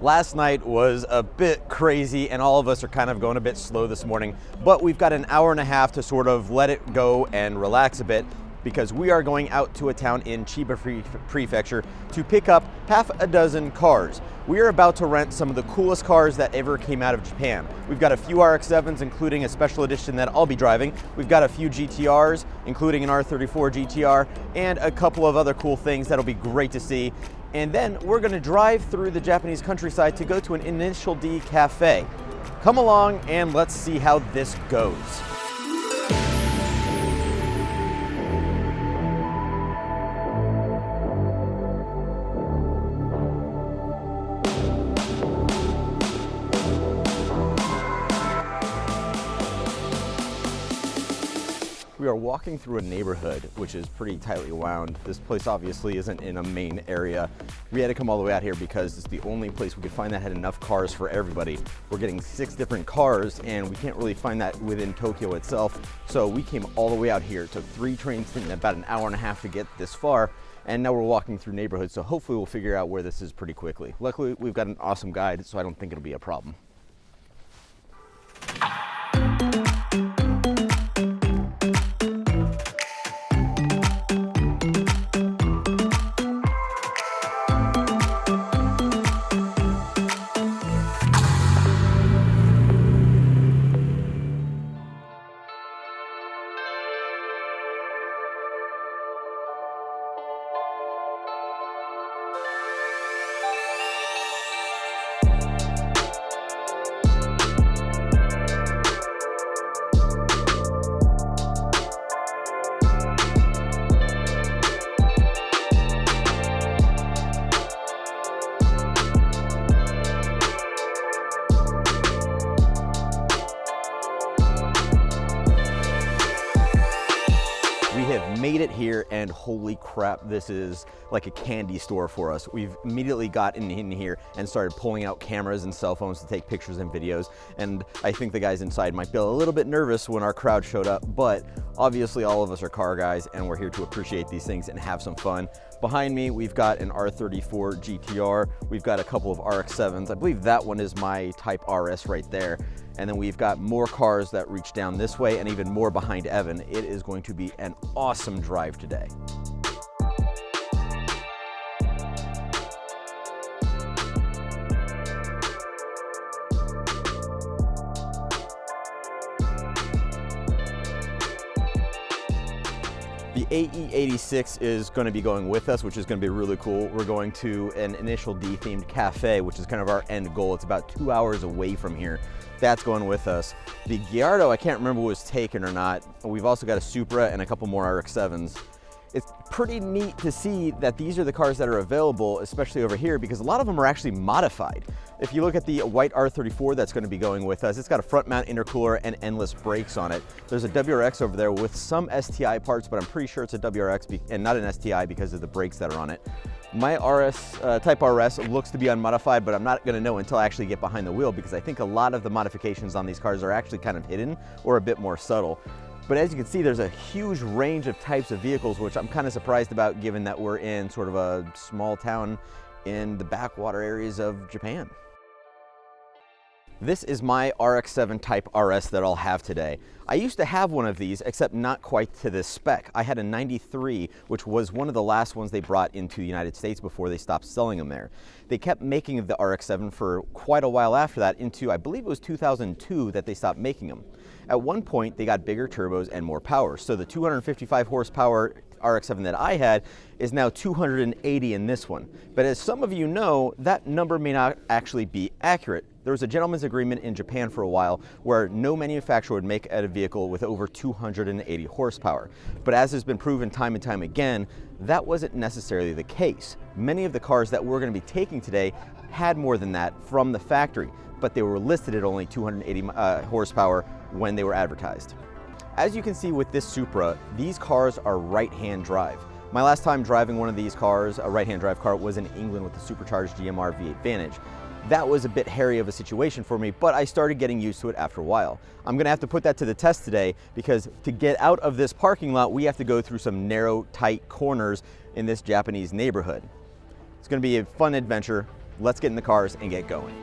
Last night was a bit crazy and all of us are kind of going a bit slow this morning, but we've got an hour and a half to sort of let it go and relax a bit because we are going out to a town in Chiba Prefecture to pick up half a dozen cars. We are about to rent some of the coolest cars that ever came out of Japan. We've got a few RX7s, including a special edition that I'll be driving. We've got a few GTRs, including an R34 GTR, and a couple of other cool things that'll be great to see. And then we're gonna drive through the Japanese countryside to go to an Initial D cafe. Come along and let's see how this goes. We are walking through a neighborhood which is pretty tightly wound. This place obviously isn't in a main area. We had to come all the way out here because it's the only place we could find that had enough cars for everybody. We're getting 6 different cars and we can't really find that within Tokyo itself. So we came all the way out here. It took 3 trains in about an hour and a half to get this far. And now we're walking through neighborhoods. So hopefully we'll figure out where this is pretty quickly. Luckily, we've got an awesome guide, so I don't think it'll be a problem. Made it here and holy crap, this is like a candy store for us. We've immediately got in here and started pulling out cameras and cell phones to take pictures and videos, and I think the guys inside might be a little bit nervous when our crowd showed up, but obviously all of us are car guys and we're here to appreciate these things and have some fun. Behind me we've got an R34 GTR, we've got a couple of RX7s, I believe that one is my Type RS right there. And then we've got more cars that reach down this way and even more behind Evan. It is going to be an awesome drive today. The AE86 is going to be going with us, which is going to be really cool. We're going to an Initial D themed cafe, which is kind of our end goal. It's about 2 hours away from here. That's going with us. The Gallardo, I can't remember was taken or not. We've also got a Supra and a couple more RX7s. It's pretty neat to see that these are the cars that are available, especially over here, because a lot of them are actually modified. If you look at the white R34 that's going to be going with us, it's got a front mount intercooler and endless brakes on it. There's a WRX over there with some STI parts, but I'm pretty sure it's a WRX and not an STI because of the brakes that are on it. My Type RS looks to be unmodified, but I'm not going to know until I actually get behind the wheel because I think a lot of the modifications on these cars are actually kind of hidden or a bit more subtle. But as you can see, there's a huge range of types of vehicles, which I'm kind of surprised about given that we're in sort of a small town in the backwater areas of Japan. This is my RX7 Type RS that I'll have today. I used to have one of these, except not quite to this spec. I had a 93, which was one of the last ones they brought into the United States before they stopped selling them there. They kept making the RX7 for quite a while after that, into I believe it was 2002 that they stopped making them. At one point, they got bigger turbos and more power. So the 255 horsepower RX7 that I had is now 280 in this one. But as some of you know, that number may not actually be accurate. There was a gentleman's agreement in Japan for a while where no manufacturer would make a vehicle with over 280 horsepower. But as has been proven time and time again, that wasn't necessarily the case. Many of the cars that we're going to be taking today had more than that from the factory, but they were listed at only 280 horsepower when they were advertised. As you can see with this Supra, these cars are right-hand drive. My last time driving one of these cars, a right-hand drive car, was in England with the supercharged GMR V8 Vantage. That was a bit hairy of a situation for me, but I started getting used to it after a while. I'm gonna have to put that to the test today because to get out of this parking lot, we have to go through some narrow, tight corners in this Japanese neighborhood. It's gonna be a fun adventure. let's get in the cars and get going.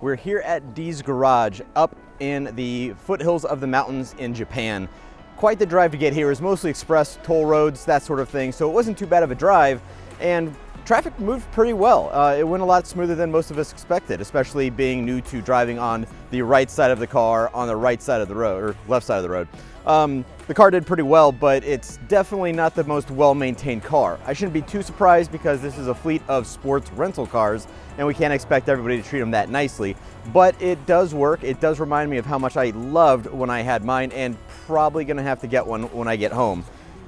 We're here at Dee's Garage up in the foothills of the mountains in Japan. Quite the drive to get here. It was mostly express, toll roads, that sort of thing, so it wasn't too bad of a drive, and traffic moved pretty well. It went a lot smoother than most of us expected, especially being new to driving on the right side of the car, on the right side of the road, or left side of the road. The car did pretty well, but it's definitely not the most well-maintained car. I shouldn't be too surprised because this is a fleet of sports rental cars, and we can't expect everybody to treat them that nicely. But it does work. It does remind me of how much I loved when I had mine, and probably gonna have to get one when I get home.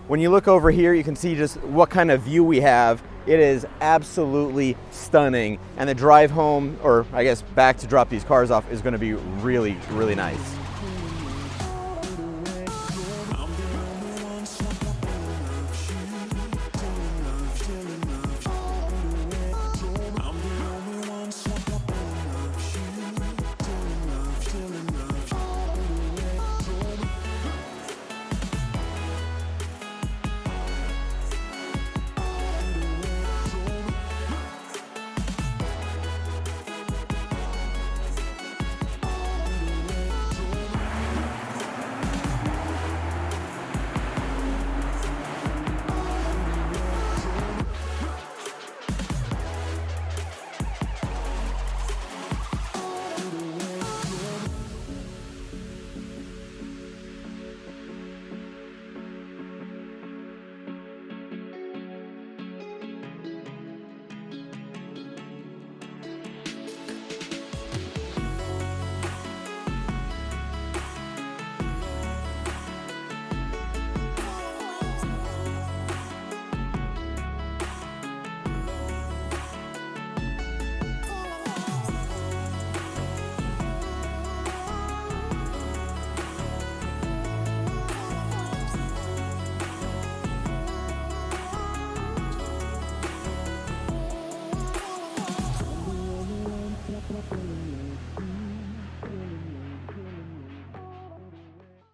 When you look over here, you can see just what kind of view we have. It is absolutely stunning, and the drive home, or I guess back to drop these cars off, is gonna be really, really nice.